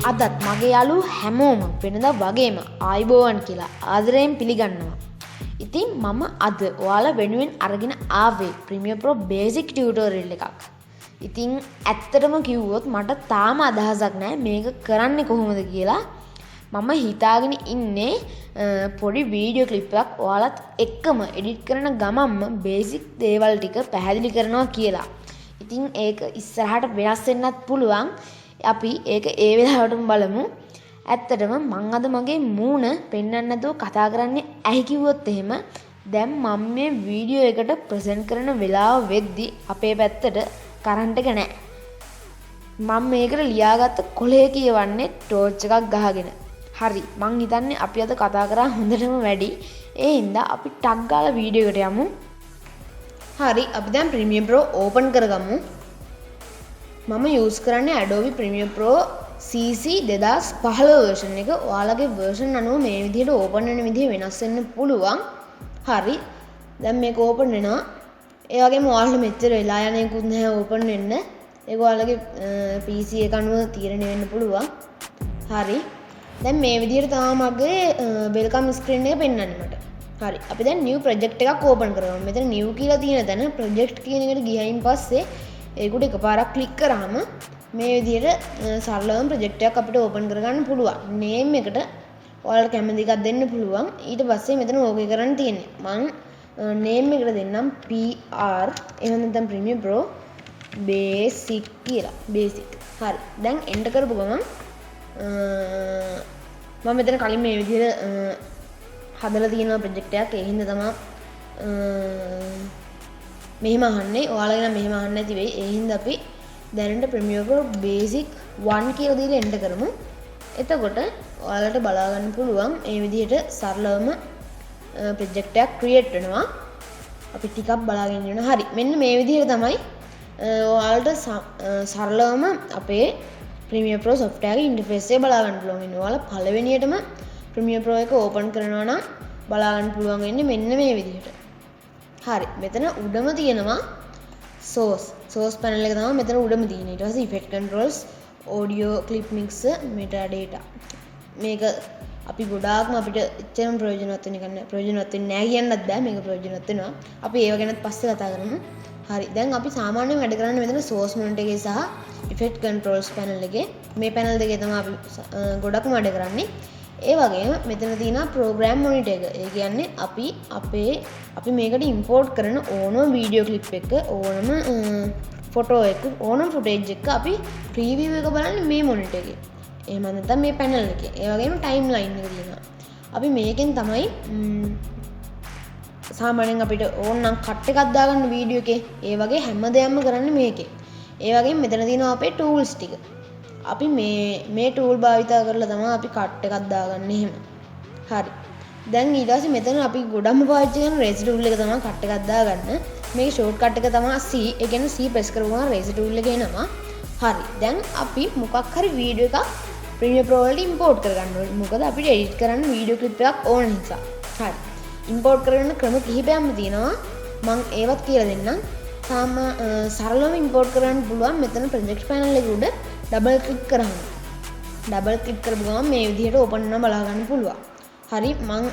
අදත් මගේ යාළුවෝ හැමෝම වෙනදා වගේම ආයිබෝවන් කියලා ආදරයෙන් පිළිගන්නවා. ඉතින් මම අද ඔයාලා වෙනුවෙන් අරගෙන ආවේ Premiere Pro Basic tutorial එකක්. ඉතින් ඇත්තටම කිව්වොත් මට තාම අදහසක් නැහැ මේක කරන්නේ කොහොමද කියලා. මම හිතාගෙන ඉන්නේ පොඩි වීඩියෝ ක්ලිප් එකක් ඔයාලත් එක්කම එඩිට් කරන ගමන්ම බේසික් දේවල් ටික පැහැදිලි කරනවා කියලා. ඉතින් ඒක ඉස්සරහට වෙනස් වෙන්නත් පුළුවන්. අපි ඒක ඒ වෙලාවටම බලමු. ඇත්තටම මං අද මගේ මූණ පෙන්වන්න නැතුව කතා කරන්නේ ඇයි කිව්වොත් එහෙම දැන් මම මේ වීඩියෝ එකට ප්‍රසන්ට් කරන වෙලාව වෙද්දි අපේ පැත්තට කරන්ට් එක නැහැ. මම මේකට ලියාගත්ත කොලේ කියවන්නේ ටෝච් එකක් ගහගෙන. හරි මං හිතන්නේ අපි අද කතා කරා හොඳටම වැඩි. ඒ හින්දා අපි ටක් ගාලා වීඩියෝ එකට යමු. හරි අපි දැන් Premiere Pro open කරගමු. මම use කරන්නේ Adobe Premiere Pro CC 2015 version එක. ඔයාලගේ version අනුව මේ විදිහට open වෙන විදිහ වෙනස් වෙන්න පුළුවන්. හරි. දැන් මේක open වෙනවා. ඒ වගේම ඔයාලට මෙච්චර වෙලා යන එකකුත් නැහැ open වෙන්න. ඒක ඔයාලගේ PC එක අනුව තීරණය වෙන්න පුළුවන්. හරි. දැන් මේ විදිහට තමයි මගේ welcome screen එක පෙන්වන්නේ මට. හරි. අපි දැන් new project එකක් open කරගමු. මෙතන new කියලා තියෙන තැන project කියන එකට ගියයින් පස්සේ ඒකට එකපාරක් ක්ලික් කරාම මේ විදිහට සරලවම ප්‍රොජෙක්ට් එකක් අපිට ඕපන් කරගන්න පුළුවන්. නේම් එකට ඔයාලට කැමති එකක් දෙන්න පුළුවන්. ඊට පස්සේ මෙතන ඕකේ කරන්න තියෙන්නේ. මම නේම් එකට දෙන්නම් PR එහෙම නැත්නම් Premiere Pro Basic කියලා. Basic. හරි. දැන් එන්ටර් කරපු ගමන් මම මෙතන කලින් මේ විදිහට හදලා තියෙන ප්‍රොජෙක්ට් එකක්. ඒ හින්දා තමයි මෙහෙම අහන්නේ. ඔයාලගෙන මෙහෙම අහන්න නැති වෙයි. ඒ හින්දා අපි දැනට Premiere Pro Basic 1 කියලා දීලා එන්ටර් කරමු. එතකොට ඔයාලට බලා ගන්න පුළුවන් මේ විදිහට සරලවම ප්‍රොජෙක්ට් එකක් ක්‍රියේට් වෙනවා. අපි ටිකක් බලාගෙන ඉන්න. හරි. මෙන්න මේ විදිහට තමයි ඔයාලට සරලවම අපේ Premiere Pro software එකේ ඉන්ටර්ෆේස් එක බලා ගන්න පුළුවන්. ඉන්නේ ඔයාලා පළවෙනියටම Premiere Pro එක ඕපන් කරනවා නම් බලා ගන්න පුළුවන් වෙන්නේ මෙන්න මේ විදිහට. හරි මෙතන උඩම තියෙනවා source panel එක තමයි මෙතන උඩම තියෙන්නේ. ඊට පස්සේ effect controls audio clip mix metadata මේක අපි ගොඩාක්ම අපිට එච්චරම ප්‍රයෝජනවත් වෙන එක නෑ. ප්‍රයෝජනවත් වෙන්නේ නෑ කියන්නත් බෑ. මේක ප්‍රයෝජනවත් වෙනවා. අපි ඒව ගැනත් පස්සේ කතා කරමු. හරි දැන් අපි සාමාන්‍යයෙන් වැඩ කරන්නේ මෙතන source monitor එකේ සහ effect controls panel එකේ. මේ panel දෙකේ තමයි අපි ගොඩක්ම වැඩ කරන්නේ. ඒ වගේම මෙතන තියෙනවා program monitor එක. ඒ කියන්නේ අපි මේකට import කරන ඕනම video clip එක ඕනම photo එක ඕනම footage එක අපි preview එක බලන්නේ මේ monitor එකේ. එහෙම නැත්නම් මේ panel එකේ. ඒ වගේම timeline එක තියෙනවා. අපි මේකෙන් තමයි සාමාන්‍යයෙන් අපිට ඕන නම් cut එකක් දාගන්න video එකේ. ඒ වගේ හැම දෙයක්ම කරන්නේ මේකේ. ඒ වගේම මෙතන තියෙනවා අපේ tools ටික. අපි මේ tool භාවිතා කරලා තමයි අපි cut එකක් දාගන්නේ එහෙම. හරි. දැන් ඊට පස්සේ මෙතන අපි ගොඩක්ම පාවිච්චි කරන razor tool එක තමයි cut එකක් දාගන්න. මේකේ shortcut එක තමයි C. ඒ කියන්නේ C press කරපුවම razor tool එක එනවා. හරි. දැන් අපි මොකක් හරි වීඩියෝ එකක් Premiere Pro වලට import කරගන්න ඕනේ. මොකද අපිට edit කරන්න වීඩියෝ clip එකක් ඕන නිසා. හරි. import කරන ක්‍රම කිහිපයක්ම තියෙනවා. මම ඒවත් කියලා දෙන්නම්. සරලව import කරන්න පුළුවන් මෙතන project panel එකේ උඩ ඩබල් ක්ලික් කරාම ඩබල් ක්ලික් කරපු ගමන් මේ විදිහට ඕපන් වෙනවා බලා ගන්න පුළුවන්. හරි මම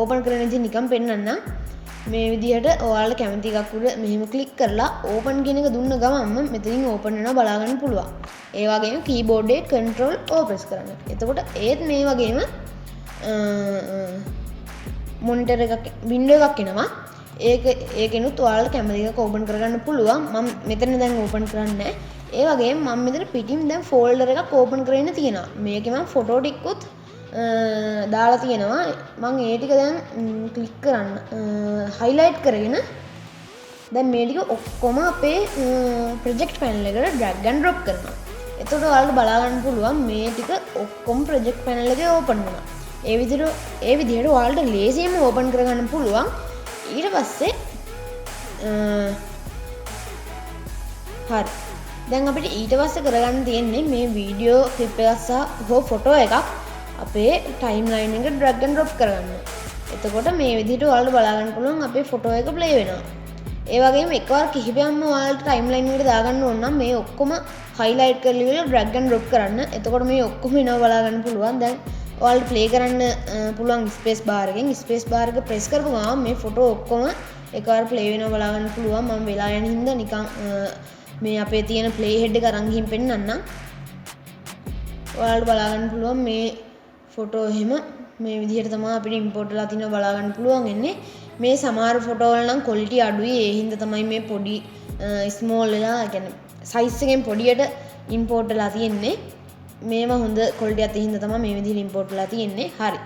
ඕපන් කරන විදිහ නිකන් පෙන්නන්නම්. මේ විදිහට ඔයාලා කැමති එකක් උඩ මෙහෙම ක්ලික් කරලා ඕපන් කියන එක දුන්න ගමන්ම මෙතනින් ඕපන් වෙනවා බලා ගන්න පුළුවන්. ඒ වගේම keyboard එකේ control O press කරන්න. එතකොට ඒත් මේ වගේම monitor එකක් window එකක් එනවා. ඒකෙනුත් ඔයාලට කැමති එකක් ඕපන් කරගන්න පුළුවන්. මම මෙතන දැන් ඕපන් කරන්නේ නැහැ. ඒ වගේම මම මෙතන පිටින් දැන් ෆෝල්ඩර් එකක් ඕපන් කරගෙන තියෙනවා. මේකේ මම ෆොටෝ ටිකකුත් දාලා තියෙනවා. මම ඒ ටික දැන් ක්ලික් කරන්න highlight කරගෙන දැන් මේ ටික ඔක්කොම අපේ project panel එකට drag and drop කරනවා. එතකොට ඔයාලට බලා ගන්න පුළුවන් මේ ටික ඔක්කොම project panel එකේ ඕපන් වෙනවා. ඒ විදිහට ඔයාලට ලේසියෙන්ම ඕපන් කරගන්න පුළුවන්. ඊට පස්සේ හරි දැන් අපිට ඊට පස්සේ කරගන්න තියෙන්නේ මේ වීඩියෝ ක්ලිප් එකක් සහ ෆොටෝ එකක් අපේ ටයිම්ලයින් එකට drag and drop කරගන්න. එතකොට මේ විදිහට ඔයාලට බලා ගන්න පුළුවන් අපේ ෆොටෝ එක ප්ලේ වෙනවා. ඒ වගේම එකවර කිහිපයක්ම ඔයාලට ටයිම්ලයින් එකට දාගන්න ඕන නම් මේ ඔක්කොම highlight කරලා ඉවරලා drag and drop කරන්න. එතකොට මේ ඔක්කොම එනවා බලා ගන්න පුළුවන්. දැන් ඔයාලට play කරන්න පුළුවන් space bar එකෙන් space bar එක press කරපු ගමන් මේ photo ඔක්කොම එකවර play වෙනවා බලා ගන්න පුළුවන්. මම වෙලා යන හින්දා නිකන් මේ අපේ තියෙන play head එක අරන් ගිහින් පෙන්නන්නම්. ඔයාලට බලා ගන්න පුළුවන් මේ photo එහෙම මේ විදිහට තමයි අපිට import වෙලා තිනව බලා ගන්න පුළුවන් එන්නේ. මේ සමහර ෆොටෝ වල නම් quality අඩුයි. ඒ හින්දා තමයි මේ පොඩි small වෙලා يعني size එකෙන් පොඩියට import වෙලා තියෙන්නේ. මේව හොඳ quality එකක් තියෙන හින්දා තමයි මේ විදිහට import වෙලා තියෙන්නේ. හරි.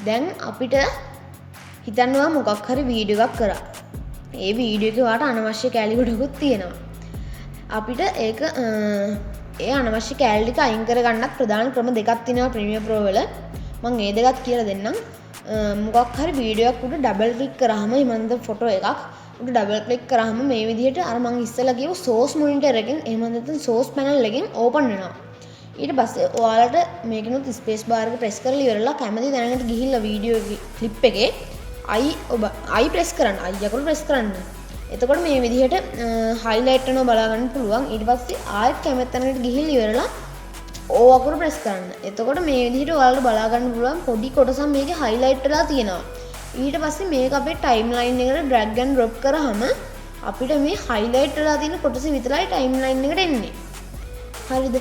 දැන් අපිට හිතන්නවා මොකක් හරි වීඩියෝ එකක් කරා. ඒ වීඩියෝ එකේ වාට අනවශ්‍ය කැලි ගොඩකුත් තියෙනවා. අපිට ඒක ඒ අනවශ්‍ය කැලි ටික අයින් කරගන්නත් ප්‍රධාන ක්‍රම දෙකක් තියෙනවා Premiere Pro වල. මම ඒ දෙකත් කියලා දෙන්නම්. මොකක් හරි වීඩියෝ එකක් උඩ ඩබල් ක්ලික් කරාම එමන්ද ෆොටෝ එකක් උඩ ඩබල් ක්ලික් කරාම මේ විදිහට අර මම ඉස්සෙල්ලා කියපු source monitor එකෙන් එහෙම නැත්නම් source panel එකෙන් open වෙනවා. ඊට පස්සේ ඔයාලට මේකිනුත් space bar එක press කරලා ඉවරලා කැමති තැනකට ගිහිල්ලා වීඩියෝ ක්ලිප් එකේ I press කරන්න. I අකුර press කරන්න. එතකොට මේ විදිහට highlight වෙනවා බලා ගන්න පුළුවන්. ඊට පස්සේ ආයෙත් කැමති තැනකට ගිහිල්ලා ඉවරලා O අකුර press කරන්න. එතකොට මේ විදිහට ඔයාලට බලා ගන්න පුළුවන් පොඩි කොටසක් මේකේ highlight වෙලා තියෙනවා. ඊට පස්සේ මේක අපේ timeline එකට drag and drop කරාම අපිට මේ highlight වෙලා තියෙන කොටස විතරයි timeline එකට එන්නේ. හරිද?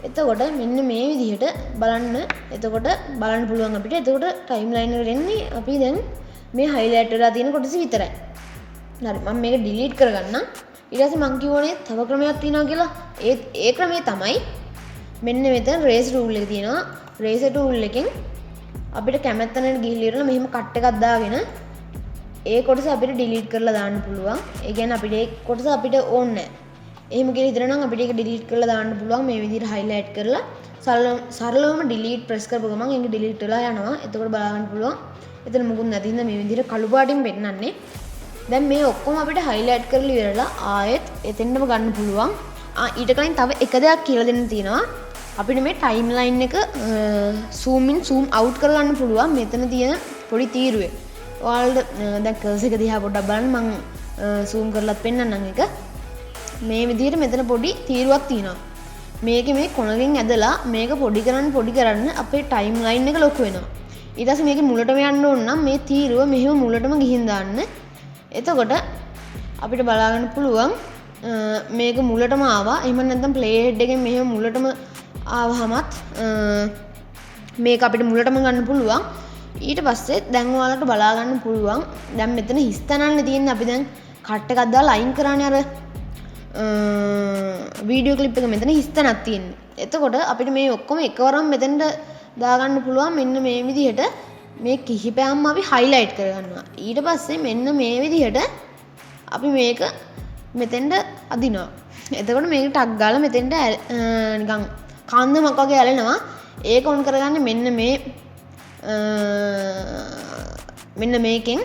එතකොට මෙන්න මේ විදිහට බලන්න. එතකොට බලන්න පුළුවන් අපිට. එතකොට timeline එකට එන්නේ අපි දැන් මේ highlight වෙලා තියෙන කොටස විතරයි. හරි මම මේක delete කරගන්නම්. ඊට පස්සේ මම කියවනේ තව ක්‍රමයක් තියෙනවා කියලා. ඒ ක්‍රමය තමයි මෙන්න මෙතන raise tool එක තියෙනවා. raise tool එකෙන් අපිට කැමති තැනකට ගිහිල්ලා ඉවරලා මෙහෙම cut එකක් දාගෙන ඒ කොටස අපිට delete කරලා දාන්න පුළුවන්. ඒ කියන්නේ අපිට ඒ කොටස අපිට ඕනේ නැහැ. එහෙම කියලා හිතනනම් අපිට ඒක delete කරලා දාන්න පුළුවන් මේ විදිහට highlight කරලා සරලවම delete press කරපුව ගමන් ඒක delete වෙලා යනවා. එතකොට බලා ගන්න පුළුවන්. එතන මුකුත් නැති හින්දා මේ විදිහට කළු පාටින් පෙන්නන්නේ. දැන් මේ ඔක්කොම අපිට highlight කරලා ඉවරලා ආයෙත් එතෙන්ටම ගන්න පුළුවන්. ඊට කලින් තව එක දෙයක් කියලා දෙන්න තියෙනවා. අපිට මේ timeline එක zoom in zoom out කරලා ගන්න පුළුවන්. මෙතන තියෙන පොඩි තීරුවේ. ඔයාලට දැන් කර්සර් එක දිහා පොඩ්ඩක් බලන්න මම zoom කරලාත් පෙන්නන්නම් එක. මේ විදිහට මෙතන පොඩි තීරුවක් තියෙනවා. මේකේ මේ කොනකින් ඇදලා මේක පොඩි කරන්න අපේ timeline එක ලොකු වෙනවා. ඊට පස්සේ මේකේ මුලටම යන්න ඕන නම් මේ තීරුව මෙහෙම මුලටම ගිහින් දාන්න. එතකොට අපිට බලා ගන්න පුළුවන් මේක මුලටම ආවා. එහෙම නැත්නම් play head එකෙන් මෙහෙම මුලටම ආවහමත් මේක අපිට මුලටම ගන්න පුළුවන්. ඊට පස්සේ දැන් ඔයාලට බලා ගන්න පුළුවන් දැන් මෙතන හිස් තැනන්නේ තියෙන්නේ අපි දැන් කට් එකක් දාලා අයින් කරානේ අර වීඩියෝ ක්ලිප් එක මෙතන හිස් තැනක් තියෙන්නේ. එතකොට අපිට මේ ඔක්කොම එකවරම මෙතෙන්ට දාගන්න පුළුවන් මෙන්න මේ විදිහට මේ කිහිපයක්ම අපි highlight කරගන්නවා. ඊට පස්සේ මෙන්න මේ විදිහට අපි මේක මෙතෙන්ට අදිනවා. එතකොට මේක ටක් ගාලා මෙතෙන්ට නිකන් කාන්දමක් වගේ ඇලෙනවා. ඒක ඔන් කරගන්න මෙන්න මේකෙන්.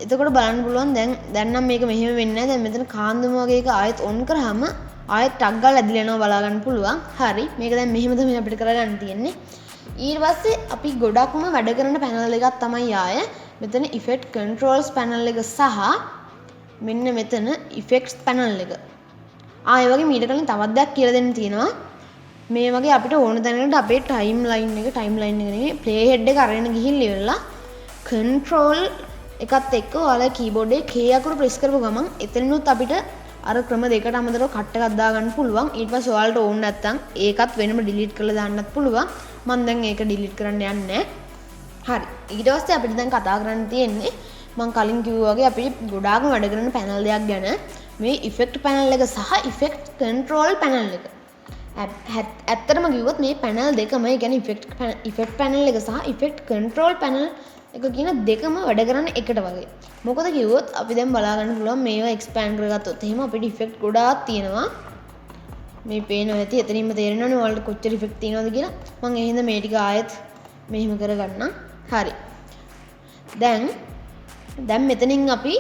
එතකොට බලන්න පුළුවන් දැන් නම් මේක මෙහෙම වෙන්නේ නැහැ. දැන් මෙතන කාන්දම වගේ එක ආයෙත් ඔන් කරාම ආයෙත් ටක් ගාලා ඇදිලා යනවා බලා ගන්න පුළුවන්. හරි. මේක දැන් මෙහෙම තමයි අපිට කරගන්න තියෙන්නේ. ඊට පස්සේ අපි ගොඩක්ම වැඩ කරන පැනල් එකක් තමයි ආය මෙතන effect controls panel එක සහ මෙන්න මෙතන effects panel එක. ඒ වගේ මීට කලින් තවත් දෙයක් කියලා දෙන්න තියෙනවා. මේ වගේ අපිට ඕන තැනකට අපේ timeline එක නෙමෙයි play head එක අරගෙන ගිහිල්ලා ඉවරලා control එකත් එක්ක ඔයාලා keyboard එකේ K අකුර press කරපුව ගමන් එතනිනුත් අපිට අර ක්‍රම දෙකට අමතරව කට් එකක් දාගන්න පුළුවන්. ඊට පස්සේ ඔයාලට ඕන නැත්නම් ඒකත් වෙනම delete කරලා දාන්නත් පුළුවන්. මම දැන් ඒක delete කරන්න යන්නේ නැහැ. හරි. ඊට පස්සේ අපිට දැන් කතා කරන්න තියෙන්නේ මම කලින් කිව්වා වගේ අපි ගොඩාක්ම වැඩ කරන panel දෙයක් ගැන මේ effect panel එක සහ effect control panel එක. ඇත්තටම කිව්වොත් මේ panel දෙකම ඒ කියන්නේ effect panel එක සහ effect control panel එක කියන දෙකම වැඩ කරන්නේ එකට වගේ. මොකද කිව්වොත් අපි දැන් බලා ගන්න පුළුවන් මේවා expand කරගත්තොත් එහෙම අපිට effect ගොඩාක් තියෙනවා. මේ පේනවා ඇති එතනින්ම තේරෙනවනේ ඔයාලට කොච්චර effect තියෙනවද කියලා. මම ඒ හින්දා මේ ටික ආයෙත් මෙහෙම කරගන්නම්. හරි. දැන් මෙතනින් අපි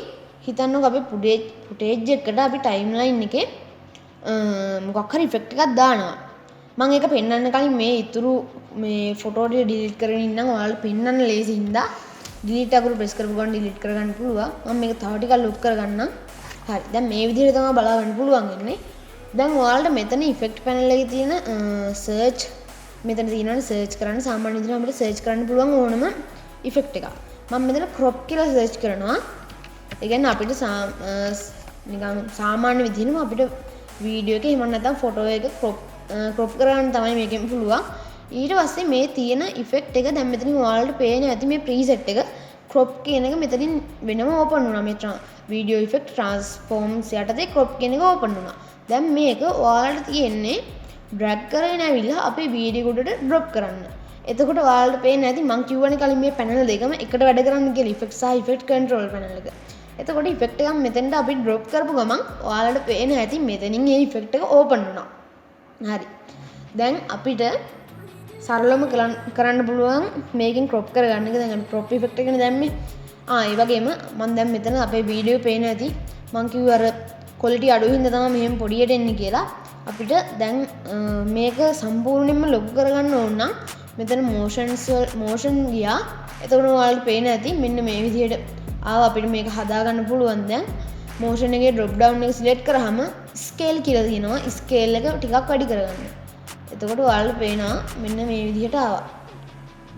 හිතන්නකෝ අපි footage එකට අපි timeline එකේ මොකක් හරි effect එකක් දානවා. මම ඒක පෙන්වන්න කලින් මේ ඉතුරු මේ ෆොටෝ ටික delete කරගෙන ඉන්නම් ඔයාලට පෙන්වන්න ලේසි හින්දා delete අකුරු press කරපු ගමන් delete කරගන්න පුළුවන්. මම මේක තව ටිකක් loop කරගන්නම්. හරි. දැන් මේ විදිහට තමයි බලා ගන්න පුළුවන් ඉන්නේ. දැන් ඔයාලට මෙතන effect panel එකේ තියෙන search මෙතන තියෙනවනේ search කරන්න සාමාන්‍ය විදිහට අපිට search කරන්න පුළුවන් ඕනම effect එකක්. මම මෙතන crop කියලා search කරනවා. ඒ කියන්නේ අපිට නිකන් සාමාන්‍ය විදිහටම අපිට වීඩියෝ එක එහෙම නැත්නම් ෆොටෝ එක crop කරගන්න තමයි මේකෙන් පුළුවන්. ඊට පස්සේ මේ තියෙන effect එක දැන් මෙතනින් ඔයාලට පේන ඇති මේ preset එක crop කියන එක මෙතනින් වෙනම open වුණා. මේ video effect transforms යටතේ crop කියන එක open වුණා. දැන් මේක ඔයාලට තියෙන්නේ drag කරගෙන ඇවිල්ලා අපේ වීඩියෝ උඩට drop කරන්න. එතකොට ඔයාලට පේන්නේ නැති මං කියවනේ කලින් මේ panel දෙකම එකට වැඩ කරන්න කියලා effect සහ effect control panel එක. එතකොට effect එකක් මෙතෙන්ට අපි drop කරපු ගමන් ඔයාලට පේන්නේ නැති මෙතනින් මේ effect එක open වුණා. හරි. දැන් අපිට සරලවම කරන්න පුළුවන් මේකෙන් crop කරගන්න එක. දැන් crop effect එකනේ දැම්මේ. ඒ වගේම මම දැන් මෙතන අපේ වීඩියෝ පේන්නේ නැති මං කිව්ව අර quality අඩු හින්දා තමයි මෙහෙම පොඩියට එන්නේ කියලා. අපිට දැන් මේක සම්පූර්ණයෙන්ම ලොකු කරගන්න ඕන නම් මෙතන motion ගියා. එතකොට ඔයාලට පේන්නේ නැති මෙන්න මේ විදිහට අපිට මේක හදාගන්න පුළුවන්. දැන් motion එකේ drop down එක select කරාම scale කියලා තියෙනවා. scale එක ටිකක් වැඩි කරගන්න. එතකොට ඔයාලට පේනවා මෙන්න මේ විදිහට ආවා.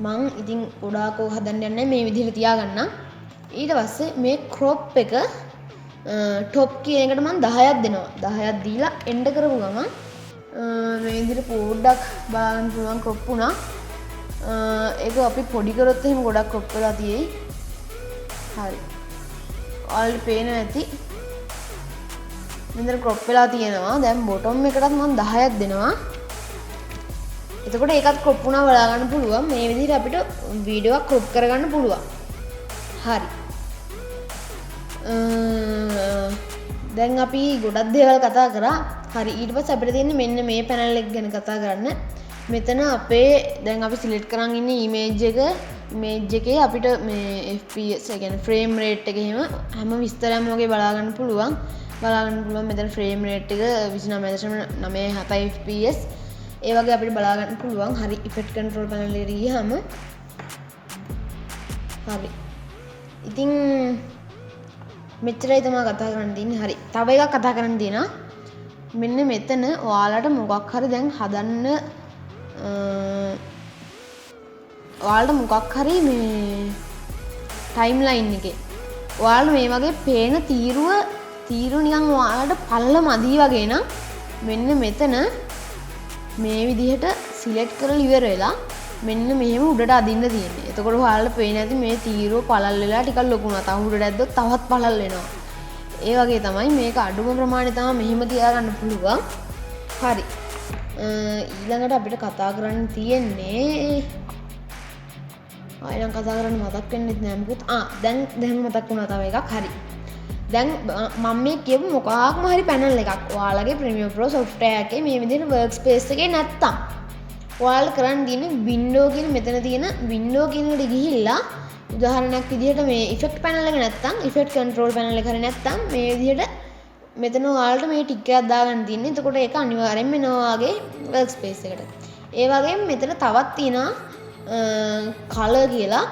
මං ඉතින් ගොඩාක් ඕක හදන්න යන්නේ මේ විදිහට තියාගන්නම්. ඊට පස්සේ මේ crop එක top කියන එකට මම 10ක් දෙනවා. 10ක් දීලා end කරපු ගමන් මේ විදිහට පොඩ්ඩක් බලන්න පුළුවන් crop වුණා. ඒක අපි පොඩි කරොත් එහෙම ගොඩක් crop වෙලා තියෙයි. හරි. ඔයාලට පේනවා ඇති. මෙතන crop වෙලා තියෙනවා. දැන් bottom එකටත් මම 10ක් දෙනවා. එතකොට ඒකත් crop වුණා බලා ගන්න පුළුවන්. මේ විදිහට අපිට වීඩියෝ එකක් crop කරගන්න පුළුවන්. හරි. දැන් අපි ගොඩක් දේවල් කතා කරා. හරි. ඊට පස්සේ අපිට තියෙන්නේ මෙන්න මේ panel එක ගැන කතා කරන්න. මෙතන අපේ දැන් අපි select කරන් ඉන්නේ image එකේ අපිට මේ fps ඒ කියන්නේ frame rate එක එහෙම හැම විස්තරයක්ම වගේ බලා ගන්න පුළුවන්. මෙතන frame rate එක 29.97 fps ඒ වගේ අපිට බලා ගන්න පුළුවන්. හරි. effect control panel එකට ගියාම හරි. ඉතින් මෙච්චරයි තමයි කතා කරන්න තියෙන්නේ. හරි. තව එකක් කතා කරන්න තියෙනවා. මෙන්න මෙතන ඔයාලට මොකක් හරි දැන් හදන්න ඔයාලට මොකක් හරි මේ ටයිම්ලයින් එකේ ඔයාලට මේ වගේ පේන තීරුව නිකන් ඔයාලට පළල මදි වගේ නම් මෙන්න මෙතන මේ විදිහට සිලෙක්ට් කරලා ඉවර වෙලා මෙන්න මෙහෙම උඩට අදින්න තියෙන්නේ. එතකොට ඔයාලට පේන්නේ නැති මේ තීරුව පළල් වෙලා ටිකක් ලොකු වුණා. තව උඩට ඇද්දොත් තවත් පළල් වෙනවා. ඒ වගේ තමයි මේක අඩුම ප්‍රමාණය තමයි මෙහෙම තියාගන්න පුළුවන්. හරි. ඊළඟට අපිට කතා කරන්න තියෙන්නේ ආයෙත් කතා කරන්න මතක් වෙන්නේ නැහැ මොකද දැන් මතක් වුණා තව එකක්. හරි. දැන් මම මේ කියපු මොකක්ම හරි පැනල් එකක් ඔයාලගේ Premiere Pro software එකේ මේ විදිහට workspace එකේ නැත්තම් ඔයාලා කරන්න තියෙන්නේ window කියන මෙතන තියෙන window කියන එකට ගිහිල්ලා උදාහරණයක් විදිහට මේ effect panel එක නැත්තම් effect control panel එක හරි නැත්තම් මේ විදිහට මෙතන ඔයාලට මේ ටික් එකක් දාගන්න තියෙන්නේ. එතකොට ඒක අනිවාර්යෙන්ම එනවා වගේ workspace එකට. ඒ වගේම මෙතන තවත් තියෙනවා color කියලා.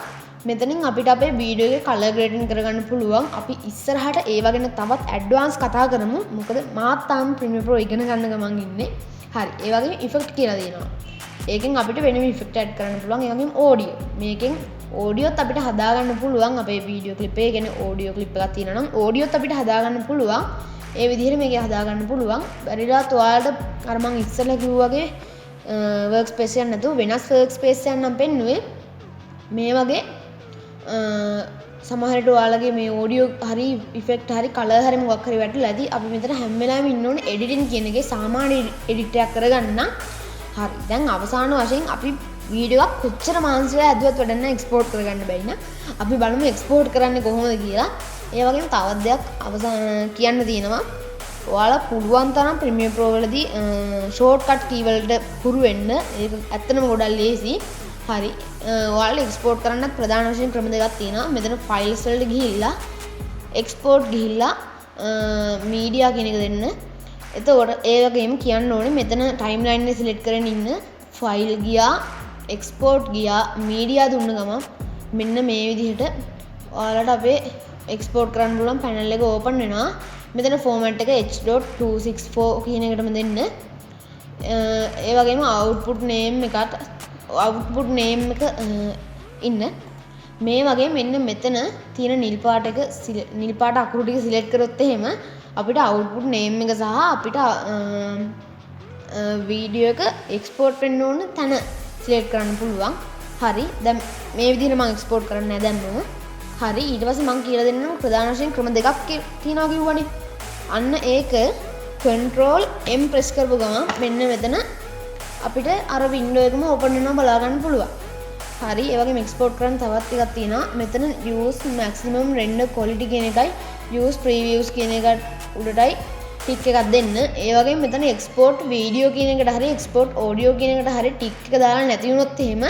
මෙතනින් අපිට අපේ වීඩියෝ එකේ color grading කරගන්න පුළුවන්. අපි ඉස්සරහට ඒ වගේ තවත් advance කතා කරමු. මොකද මාත් තාම Premiere Pro ඉගෙන ගන්න ගමන් ඉන්නේ. හරි. ඒ වගේම effect කියලා දෙනවා. ඒකෙන් අපිට වෙනම effect add කරන්න පුළුවන්. ඒ වගේම audio. මේකෙන් audiyoත් අපිට හදාගන්න පුළුවන්. අපේ වීඩියෝ clip එකේ කියන්නේ audio clip එකක් තියෙනවා නම් audiyoත් අපිට හදාගන්න පුළුවන්. ඒ විදිහට මේක හදාගන්න පුළුවන්. බැරිලාත් ඔයාලට අර මං ඉස්සෙල්ලා කිව්වා වගේ workspace එකක් නැතුව වෙනස් workspace එකක් නම් පෙන්නුවේ. මේ වගේ සමහරට ඔයාලගේ මේ audio හරි effect හරි color හරි මොකක් හරි වැටලා ඇති. අපි මෙතන හැම වෙලාවෙම ඉන්න ඕනේ editing කියන එකේ සාමාන්‍ය edit එකක් කරගන්න. හරි. දැන් අවසාන වශයෙන් අපි වීඩියෝ එකක් කොච්චර මාන්සිලා ඇදුවත් වැඩක් නැහැ export කරගන්න බැරි නම් අපි බලමු export කරන්නේ කොහොමද කියලා. ඒ වගේම තවත් දෙයක් කියන්න තියෙනවා. ඔයාලා පුළුවන් තරම් Premiere Pro වලදී shortcut key වලට පුරු වෙන්න. ඒක ඇත්තටම ගොඩක් ලේසි. හරි. ඔයාලා export කරන්නත් ප්‍රධාන වශයෙන් ක්‍රම දෙකක් තියෙනවා. මෙතන files වලට ගිහිල්ලා export ගිහිල්ලා media කියන එක දෙන්න. එතකොට ඒ වගේම කියන්න ඕනේ මෙතන timeline එක select කරගෙන ඉන්න file ගියා export ගියා media දුන්න ගමන් මෙන්න මේ විදිහට ඔයාලට අපේ එක්ස්පෝර්ට් කරන්න පුළුවන් පැනල් එක ඕපන් වෙනවා. මෙතන ෆෝමැට් එක H.264 කියන එකටම දෙන්න. ඒ වගේම අවුට්පුට් නේම් එකට අවුට්පුට් නේම් එක ඉන්න. මේ වගේ මෙන්න මෙතන තියෙන නිල් පාට අකුරු ටික සිලෙක්ට් කරොත් එහෙම අපිට අවුට්පුට් නේම් එක සහ අපිට වීඩියෝ එක එක්ස්පෝර්ට් වෙන්න ඕන තැන සිලෙක්ට් කරන්න පුළුවන්. හරි. දැන් මේ විදිහට මම එක්ස්පෝර්ට් කරන්නේ නැහැ දැන්ම. හරි. ඊට පස්සේ මම කියලා දෙන්නම් ප්‍රධාන වශයෙන් ක්‍රම දෙකක් තියෙනවා කිව්වනේ. අන්න ඒක control M press කරපු ගමන් මෙන්න මෙතන අපිට අර වින්ඩෝ එකම ඕපන් වෙනවා බලා ගන්න පුළුවන්. හරි. ඒ වගේම එක්ස්පෝර්ට් කරන්න තවත් ටිකක් තියෙනවා. මෙතන use maximum render quality කියන එකයි use previews කියන එකට උඩටයි ටික් එකක් දෙන්න. ඒ වගේම මෙතන export video කියන එකට හරි export audio කියන එකට හරි ටික් එක දාලා නැති වුණොත් එහෙම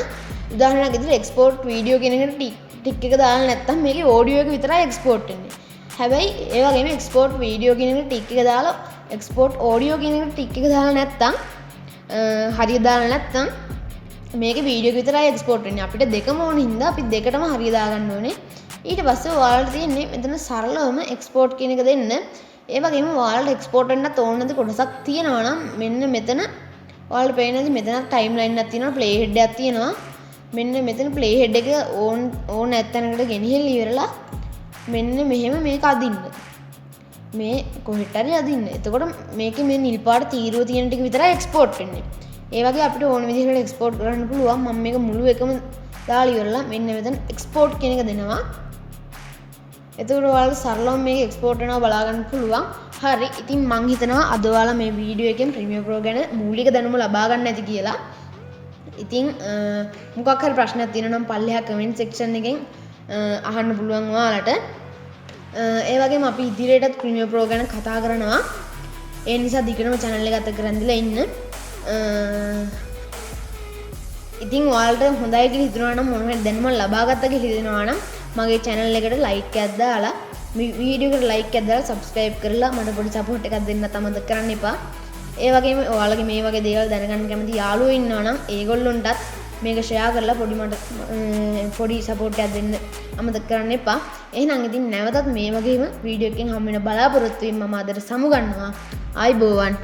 උදාහරණයක් විදිහට export video කියන එකට ටික් එක දාලා නැත්තම් මේකේ audio එක විතරයි export වෙන්නේ. හැබැයි ඒ වගේම export video කියන එකට ටික් එක දාලා export audio කියන එකට ටික් එක දාලා නැත්තම් හරියට දාලා නැත්තම් මේකේ වීඩියෝ එක විතරයි එක්ස්පෝර්ට් වෙන්නේ. අපිට දෙකම ඕන හින්දා අපි දෙකටම හරිය දාගන්න ඕනේ. ඊට පස්සේ ඔයාලට තියෙන්නේ මෙතන සරලවම එක්ස්පෝර්ට් කියන එක දෙන්න. ඒ වගේම ඔයාලට එක්ස්පෝර්ට් වෙන්නත් ඕන නැති කොටසක් තියෙනවා නම් මෙන්න මෙතන ඔයාලට පේන ඇති මෙතන ටයිම් ලයින් එකක් තියෙනවා, ප්ලේ හෙඩ් එකක් තියෙනවා. මෙන්න මෙතන ප්ලේ හෙඩ් එක ඕන නැත්තනකට ගෙනහිල්ලා ඉවරලා මෙන්න මෙහෙම මේක අදින්න. මේ කොහෙට හරි අදින්න. එතකොට මේකේ මේ නිල් පාට තීරුව තියෙන ටික විතරයි එක්ස්පෝර්ට් වෙන්නේ. ඒ වගේ අපිට ඕන විදිහකට එක්ස්පෝර්ට් කරන්න පුළුවන්. මම මේක මුළු එකම දාලා ඉවරලා මෙන්න මෙතන එක්ස්පෝර්ට් කියන එක දෙනවා. එතකොට ඔයාලට සරලව මේක එක්ස්පෝර්ට් වෙනවා බලා ගන්න පුළුවන්. හරි. ඉතින් මං හිතනවා අද ඔයාලා මේ වීඩියෝ එකෙන් ප්‍රීමියර් ප්‍රෝ ගැන මූලික දැනුම ලබා ගන්න ඇති කියලා. ඉතින් මොකක් හරි ප්‍රශ්නයක් තියෙනවා නම් පල්ලෙහා කමෙන්ට් සෙක්ෂන් එකෙන් අහන්න පුළුවන් ඔයාලට. ඒ වගේම අපි ඉදිරියටත් ප්‍රීමියර් ප්‍රෝ ගැන කතා කරනවා. ඒ නිසා දිගටම channel එක අත කරන් දීලා ඉන්න. ඉතින් ඔයාලට හොඳයි කියලා හිතනවා නම් මොන හරි දැනුම ලබා ගත්තා කියලා හිතනවා නම් මගේ channel එකට like එකක් දාලා වීඩියෝ එකට like එකක් දාලා subscribe කරලා මට පොඩි support එකක් දෙන්න අමතක කරන්න එපා. ඒ වගේම ඔයාලගේ මේ වගේ දේවල් දැනගන්න කැමති යාළුවෝ ඉන්නවා නම් ඒගොල්ලොන්ටත් මේක share කරලා පොඩි support එකක් දෙන්න අමතක කරන්න එපා. එහෙනම් ඉතින් නැවතත් මේ වගේම වීඩියෝ එකකින් හම්බ වෙන බලාපොරොත්තු වෙමින් මම අදට සමු ගන්නවා. ආයිබෝවන්.